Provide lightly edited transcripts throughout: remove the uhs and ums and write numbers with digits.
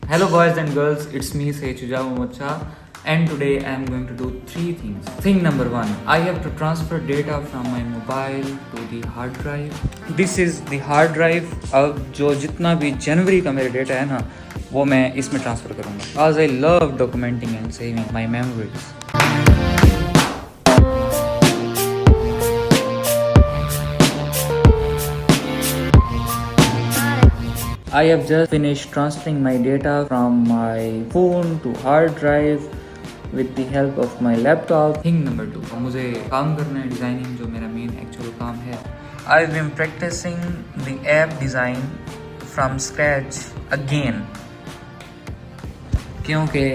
Hello boys and girls, it's me Seichuja Mocha, and today I am going to do three things. Thing number one, I have to transfer data from my mobile to the hard drive. This is the hard drive. अब जो जितना भी जनवरी का मेरा data है ना वो मैं इसमें ट्रांसफ़र करूँगा. As I love documenting and saving my memories. I have just finished transferring my data from my phone to hard drive with the help of my laptop. Thing number two, मुझे काम करना है designing जो मेरा main actual काम है. I've been practicing the app design from scratch again क्योंकि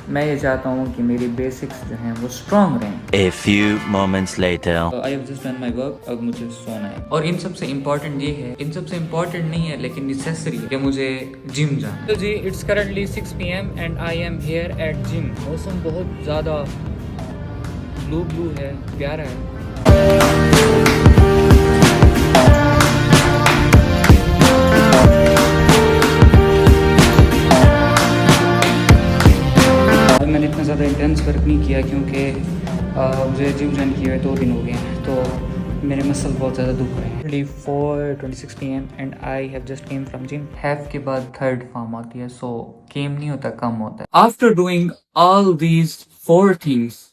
मैं ये चाहता हूँ कि मेरी बेसिक्स जो हैं वो स्ट्रॉन्ग रहें. A few moments later. I have just done my work. अब मुझे सोना है. और इन सबसे इम्पोर्टेंट ये है, इन सबसे इम्पोर्टेंट नहीं है लेकिन नेसेसरी है कि मुझे जिम जाना. तो जी it's currently 6 PM and I am here at gym. मौसम बहुत ज़्यादा ब्लू है, प्यारा है. मैंने इतना ज़्यादा इंटेंस वर्क नहीं किया क्योंकि मुझे जिम ज्वाइन किए हुए 2 दिन हो गए हैं तो मेरे मसल बहुत ज़्यादा दुख रहे हैं. 4:26 PM and I have just came from gym. Have के बाद थर्ड फॉर्म आती है, सो केम नहीं होता, कम होता है. After doing all these 4 things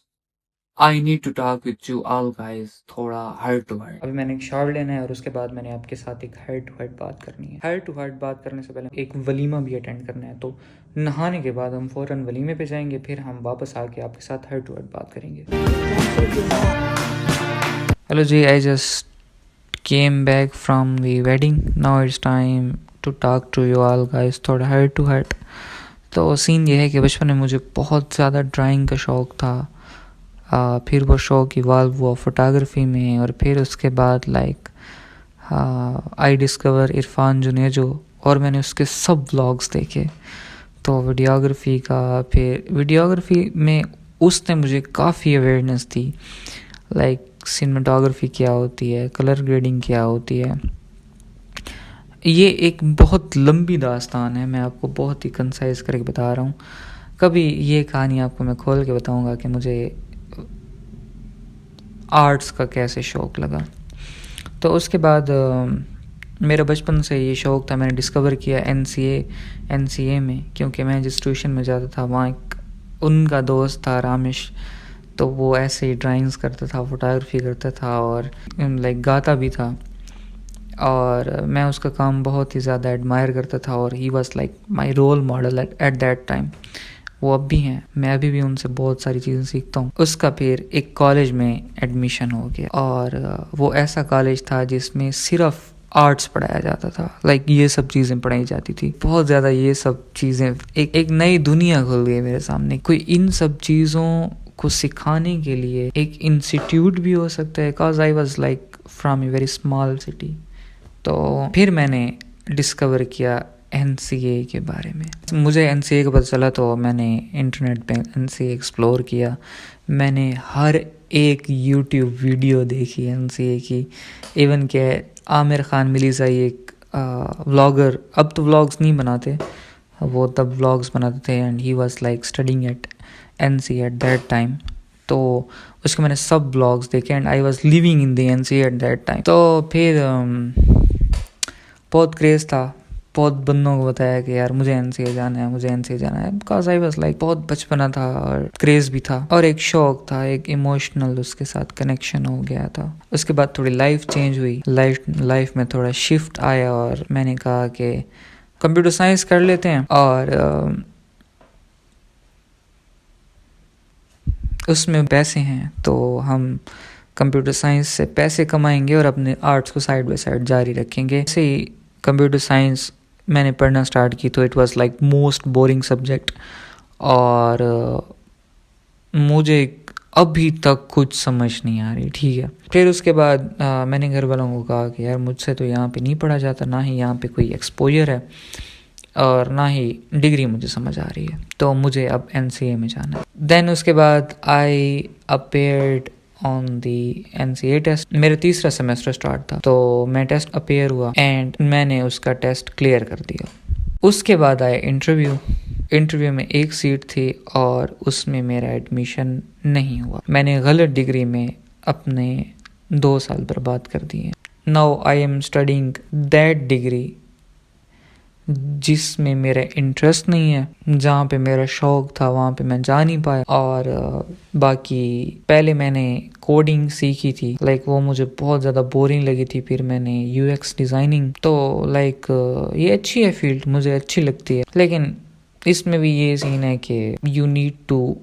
I need to talk with you all guys, थोड़ा हार्ट टू हार्ट. अभी मैंने एक शावर लेना है और उसके बाद मैंने आपके साथ एक हार्ट टू हार्ट बात करनी है. हार्ट टू हार्ट बात करने से पहले एक वलीमा भी अटेंड करना है, तो नहाने के बाद हम फ़ौरन वलीमे पे जाएंगे, फिर हम वापस आके आपके साथ हार्ट टू हार्ट बात करेंगे. हेलो जी, I just came back from the wedding. Now it's time to talk to you all guys, थोड़ा हार्ट टू हार्ट. तो सीन ये है कि बचपन में मुझे बहुत ज़्यादा ड्राइंग का शौक़ था. फिर वो शौक़ इवाल्व हुआ फ़ोटोग्राफ़ी में, और फिर उसके बाद like I discover Irfan Junejo और मैंने उसके सब व्लॉग्स देखे. तो वीडियोग्राफ़ी का, फिर वीडियोग्राफ़ी में उसने मुझे काफ़ी अवेयरनेस दी, लाइक सिनेमेटोग्राफी क्या होती है, कलर ग्रेडिंग क्या होती है. ये एक बहुत लंबी दास्तान है, मैं आपको बहुत ही कंसाइज करके बता रहा हूँ. कभी ये कहानी आपको मैं खोल के बताऊँगा कि मुझे आर्ट्स का कैसे शौक़ लगा. तो उसके बाद मेरा बचपन से ये शौक़ था. मैंने डिस्कवर किया NCA में, क्योंकि मैं जिस ट्यूशन में जाता था वहाँ एक उनका दोस्त था रामेश, तो वो ऐसे ही ड्राइंग्स करता था, फ़ोटोग्राफ़ी करता था और लाइक गाता भी था. और मैं उसका काम बहुत ही ज़्यादा एडमायर करता था और he was like my role model at that time. वो अब भी हैं, मैं अभी भी उनसे बहुत सारी चीज़ें सीखता हूँ. उसका फिर एक कॉलेज में एडमिशन हो गया और वो ऐसा कॉलेज था जिसमें सिर्फ आर्ट्स पढ़ाया जाता था. लाइक ये सब चीज़ें पढ़ाई जाती थी, बहुत ज़्यादा ये सब चीज़ें. एक नई दुनिया खुल गई मेरे सामने. कोई इन सब चीज़ों को सिखाने के लिए एक इंस्टीट्यूट भी हो सकता है, because I was like from a very small city. तो फिर मैंने डिस्कवर किया NCA के बारे में. मुझे NCA का पता चला तो मैंने इंटरनेट पे NCA एक्सप्लोर किया. मैंने हर एक YouTube वीडियो देखी NCA की. इवन के आमिर खान मिर्ज़ाई एक व्लॉगर, अब तो व्लॉग्स नहीं बनाते, वो तब व्लॉग्स बनाते थे, and he was like studying at NCA at that time. तो उसके मैंने सब व्लॉग्स देखे and I was living in the NCA at that time. तो फिर बहुत क्रेज़ था, बहुत बंदों को बताया कि यार मुझे NCA जाना है, मुझे NCA जाना है. बिकॉज आई वाज लाइक बहुत बचपना था और क्रेज़ भी था और एक शौक़ था, एक इमोशनल उसके साथ कनेक्शन हो गया था. उसके बाद थोड़ी लाइफ चेंज हुई, लाइफ में थोड़ा शिफ्ट आया और मैंने कहा कि कंप्यूटर साइंस कर लेते हैं और उसमें पैसे हैं तो हम कंप्यूटर साइंस से पैसे कमाएंगे और अपने आर्ट्स को साइड बाय साइड जारी रखेंगे. ऐसे ही कंप्यूटर साइंस मैंने पढ़ना स्टार्ट की तो it was like most boring subject और मुझे अभी तक कुछ समझ नहीं आ रही. ठीक है, फिर उसके बाद मैंने घर वालों को कहा कि यार मुझसे तो यहाँ पे नहीं पढ़ा जाता, ना ही यहाँ पे कोई एक्सपोजर है और ना ही डिग्री मुझे समझ आ रही है, तो मुझे अब NCA में जाना है. देन उसके बाद I appeared on the NCA test. मेरा तीसरा सेमेस्टर स्टार्ट था तो मैं टेस्ट अपेयर हुआ एंड मैंने उसका टेस्ट क्लियर कर दिया. उसके बाद आया इंटरव्यू में एक सीट थी और उसमें मेरा एडमिशन नहीं हुआ। मैंने गलत डिग्री में अपने 2 साल बर्बाद कर दिए। Now I am studying that degree जिसमें मेरा इंटरेस्ट नहीं है, जहाँ पे मेरा शौक था वहाँ पे मैं जा नहीं पाया। और बाकी पहले मैंने कोडिंग सीखी थी, लाइक वो मुझे बहुत ज़्यादा बोरिंग लगी थी। फिर मैंने यूएक्स डिज़ाइनिंग, तो लाइक ये अच्छी है फील्ड, मुझे अच्छी लगती है, लेकिन इसमें भी ये सीन है कि you need to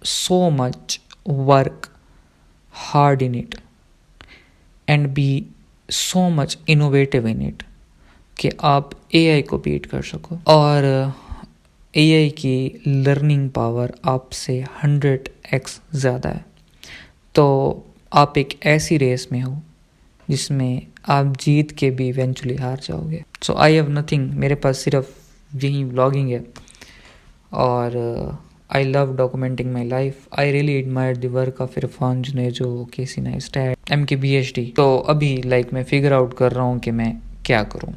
so much work hard in it and be so much innovative in it कि आप एआई को बीट कर सको। और एआई की लर्निंग पावर आपसे 100x ज़्यादा है। तो आप एक ऐसी रेस में हो जिसमें आप जीत के भी इवेंचुअली हार जाओगे। सो आई हैव नथिंग, मेरे पास सिर्फ यही व्लॉगिंग है। और I love documenting my life. I really admire the work of Irfan Junejo, Casey Neistat, MKBHD। तो अभी लाइक मैं फिगर आउट कर रहा हूँ कि मैं क्या करूँ।